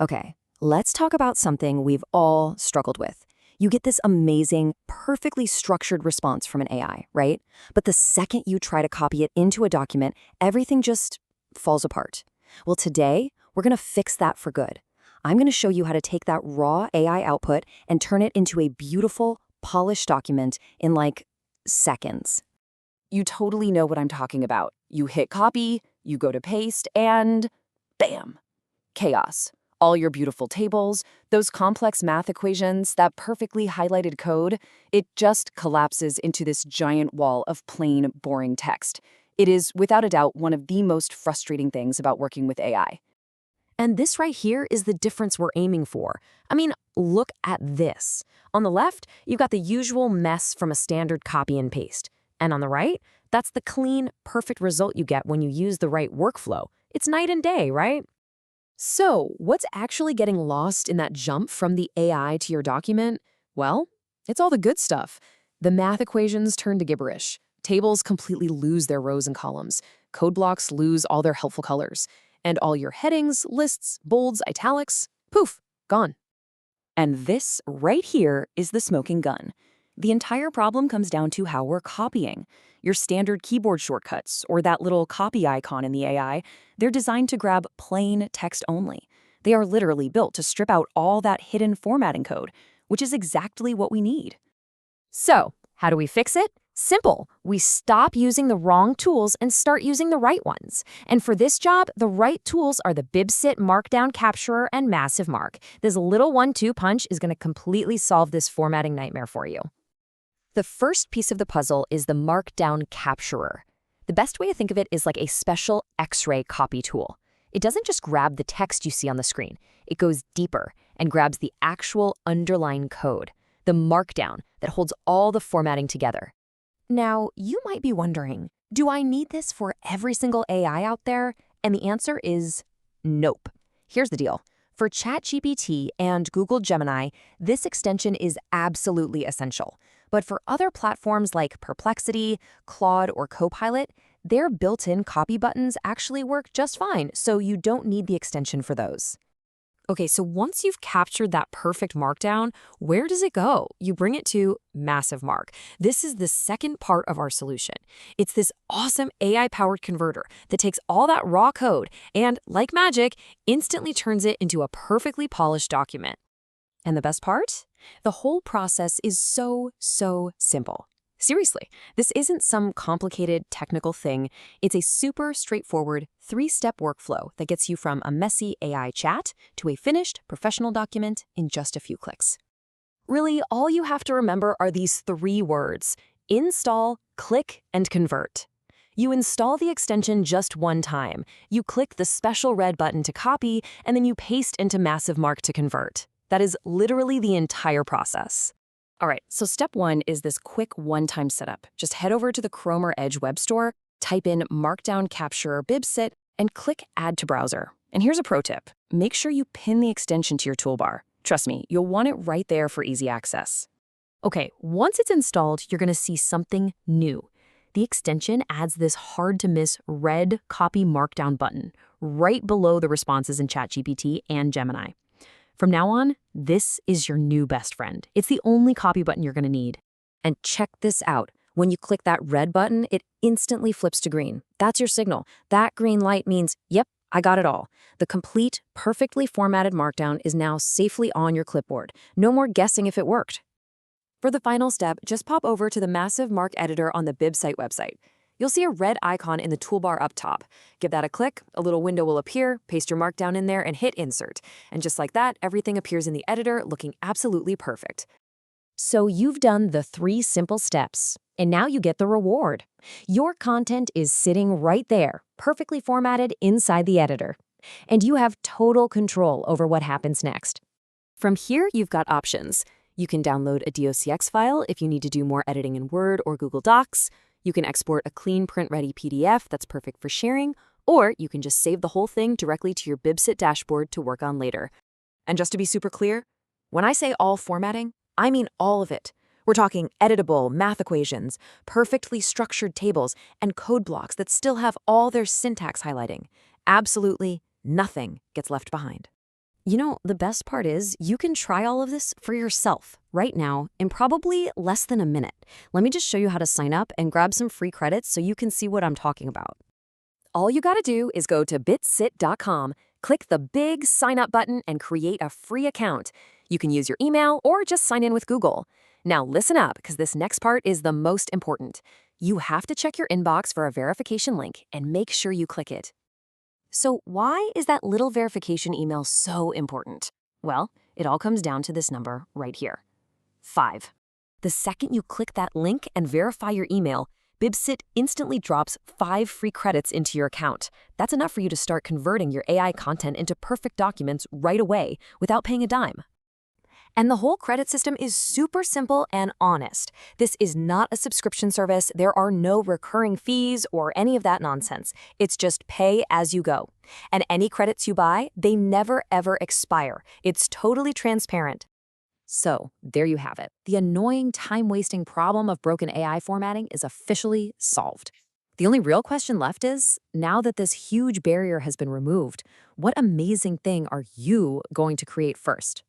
Okay, let's talk about something we've all struggled with. You get this amazing, perfectly structured response from an AI, right? But the second you try to copy it into a document, everything just falls apart. Well, today, we're going to fix that for good. I'm going to show you how to take that raw AI output and turn it into a beautiful, polished document in like seconds. You totally know what I'm talking about. You hit copy, you go to paste, and bam, chaos. All your beautiful tables, those complex math equations, that perfectly highlighted code, it just collapses into this giant wall of plain, boring text. It is, without a doubt, one of the most frustrating things about working with AI. And this right here is the difference we're aiming for. I mean, look at this. On the left, you've got the usual mess from a standard copy and paste. And on the right, that's the clean, perfect result you get when you use the right workflow. It's night and day, right? So, what's actually getting lost in that jump from the AI to your document? Well, it's all the good stuff. The math equations turn to gibberish. Tables completely lose their rows and columns. Code blocks lose all their helpful colors. And all your headings, lists, bolds, italics, poof, gone. And this right here is the smoking gun. The entire problem comes down to how we're copying. Your standard keyboard shortcuts, or that little copy icon in the AI, they're designed to grab plain text only. They are literally built to strip out all that hidden formatting code, which is exactly what we need. So, how do we fix it? Simple. We stop using the wrong tools and start using the right ones. And for this job, the right tools are the BibCit Markdown Capturer and MassiveMark. This little 1-2 punch is going to completely solve this formatting nightmare for you. The first piece of the puzzle is the Markdown Capturer. The best way to think of it is like a special X-ray copy tool. It doesn't just grab the text you see on the screen. It goes deeper and grabs the actual underlying code, the markdown that holds all the formatting together. Now, you might be wondering, do I need this for every single AI out there? And the answer is nope. Here's the deal. For ChatGPT and Google Gemini, this extension is absolutely essential. But for other platforms like Perplexity, Claude, or Copilot, their built-in copy buttons actually work just fine, so you don't need the extension for those. Okay, so once you've captured that perfect markdown, where does it go? You bring it to MassiveMark. This is the second part of our solution. It's this awesome AI-powered converter that takes all that raw code and, like magic, instantly turns it into a perfectly polished document. And the best part? The whole process is so simple. Seriously, this isn't some complicated technical thing. It's a super straightforward 3-step workflow that gets you from a messy AI chat to a finished professional document in just a few clicks. Really, all you have to remember are these 3 words: install, click, and convert. You install the extension just one time. You click the special red button to copy, and then you paste into MassiveMark to convert. That is literally the entire process. All right, so step 1 is this quick one-time setup. Just head over to the Chrome or Edge web store, type in Markdown Capturer BibCit, and click Add to Browser. And here's a pro tip. Make sure you pin the extension to your toolbar. Trust me, you'll want it right there for easy access. Okay, once it's installed, you're going to see something new. The extension adds this hard-to-miss red Copy Markdown button right below the responses in ChatGPT and Gemini. From now on, this is your new best friend. It's the only copy button you're going to need. And check this out. When you click that red button, it instantly flips to green. That's your signal. That green light means, yep, I got it all. The complete, perfectly formatted Markdown is now safely on your clipboard. No more guessing if it worked. For the final step, just pop over to the MassiveMark editor on the BibCit website. You'll see a red icon in the toolbar up top. Give that a click, a little window will appear, paste your markdown in there, and hit Insert. And just like that, everything appears in the editor looking absolutely perfect. So you've done the 3 simple steps, and now you get the reward. Your content is sitting right there, perfectly formatted inside the editor. And you have total control over what happens next. From here, you've got options. You can download a DOCX file if you need to do more editing in Word or Google Docs. You can export a clean print-ready PDF that's perfect for sharing, or you can just save the whole thing directly to your BibCit dashboard to work on later. And just to be super clear, when I say all formatting, I mean all of it. We're talking editable math equations, perfectly structured tables, and code blocks that still have all their syntax highlighting. Absolutely nothing gets left behind. You know, the best part is you can try all of this for yourself right now in probably less than a minute. Let me just show you how to sign up and grab some free credits so you can see what I'm talking about. All you gotta do is go to BibCit.com, click the big sign up button, and create a free account. You can use your email or just sign in with Google. Now listen up, because this next part is the most important. You have to check your inbox for a verification link and make sure you click it. So why is that little verification email so important? Well, it all comes down to this number right here, 5. The second you click that link and verify your email, BibCit instantly drops 5 free credits into your account. That's enough for you to start converting your AI content into perfect documents right away without paying a dime. And the whole credit system is super simple and honest. This is not a subscription service. There are no recurring fees or any of that nonsense. It's just pay as you go. And any credits you buy, they never ever expire. It's totally transparent. So, there you have it. The annoying, time-wasting problem of broken AI formatting is officially solved. The only real question left is, now that this huge barrier has been removed, what amazing thing are you going to create first?